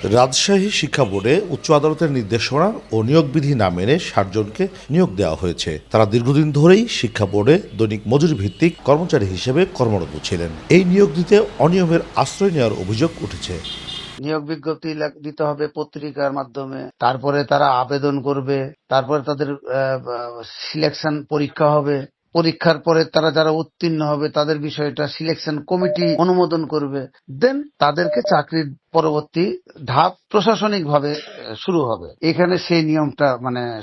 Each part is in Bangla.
রাজশাহী শিক্ষা বোর্ডে উচ্চ আদালতের নির্দেশনা ও নিয়োগ বিধি না মেনে ৬০ জনকে নিয়োগ দেওয়া হয়েছে। তারা দীর্ঘদিন ধরেই শিক্ষা বোর্ডে দৈনিক মজুরি ভিত্তিক কর্মচারী হিসেবে কর্মরত ছিলেন। এই নিয়োগ দিতে অনিয়মের আশ্রয় নেওয়ার অভিযোগ উঠেছে। নিয়োগ বিজ্ঞপ্তি দিতে হবে পত্রিকার মাধ্যমে, তারপরে তারা আবেদন করবে, তারপরে তাদের সিলেকশন পরীক্ষা হবে, পরীক্ষার পরে তারা যারা উত্তীর্ণ হবে তাদের বিষয়টা সিলেকশন কমিটি অনুমোদন করবে, দেন তাদেরকে চাকরির পরবর্তী ধাপ প্রশাসনিক ভাবে শুরু হবে। এখানে সেই নিয়মটা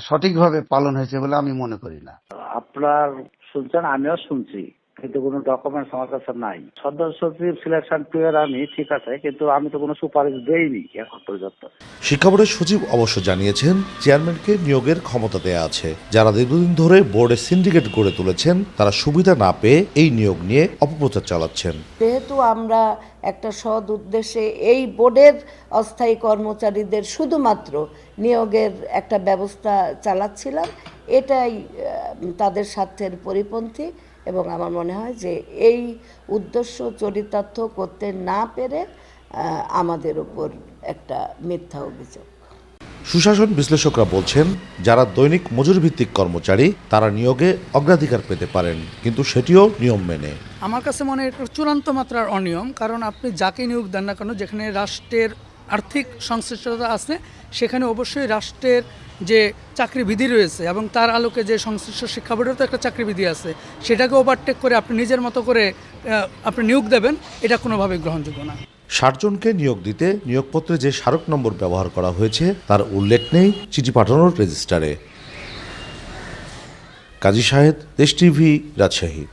সঠিকভাবে পালন হয়েছে বলে আমি মনে করি না। আপনার শুনছেন, আমিও শুনছি, কিন্তু কোনো ডকুমেন্টস আমার কাছে নাই। সদস্য সচিব সিলেকশন পিরিয়ড আমি ঠিক আছে, কিন্তু আমি তো কোনো সুপারিশ দেইনি এখন পর্যন্ত। শিক্ষা বোর্ডের সচিব অবশ্য জানিয়েছেন, চেয়ারম্যানকে নিয়োগের ক্ষমতা দেয়া আছে। যারা দীর্ঘদিন ধরে বোর্ডে সিন্ডিকেট গড়ে তুলেছেন তারা সুবিধা না পেয়ে এই নিয়োগ নিয়ে অপপ্রচার চালাচ্ছেন। যেহেতু আমরা একটা সৎ উদ্দেশ্যে এই বোর্ডের অস্থায়ী কর্মচারীদের শুধুমাত্র নিয়োগের একটা ব্যবস্থা চালাচ্ছিলাম, এটাই তাদের স্বার্থের পরিপন্থী এবং আমার মনে হয় যে এই উদ্দেশ্য চরিতার্থ করতে না পেরে আমাদের উপর একটা মিথ্যা অভিযোগ। সুশাসন বিশ্লেষকরা বলছেন, যারা দৈনিক মজুরি ভিত্তিক কর্মচারী তারা নিয়োগে অগ্রাধিকার পেতে পারেন, কিন্তু সেটিও নিয়ম মেনে। আমার কাছে মনে হয় এটা চূড়ান্ত মাত্রার অনিয়ম। কারণ আপনি যাকে নিয়োগ দেন না কেন, যেখানে রাষ্ট্রের আর্থিক সংশ্লিষ্টতা আছে সেখানে অবশ্যই রাষ্ট্রের যে চাকরি বিধি রয়েছে এবং তার আলোকে যে সংশ্লিষ্ট শিক্ষা বোর্ডের তো একটা চাকরি বিধি আছে, সেটাকে ওভারটেক করে আপনি নিজের মতো করে আপনি নিয়োগ দেবেন, এটা কোনোভাবেই গ্রহণযোগ্য না। ৬০ জনকে নিয়োগ দিতে নিয়োগপত্রে যে স্মারক নম্বর ব্যবহার করা হয়েছে তার উল্লেখ নেই চিঠি পাঠানোর রেজিস্টারে। কাজী শাহেদ, দেশ টিভি, রাজশাহী।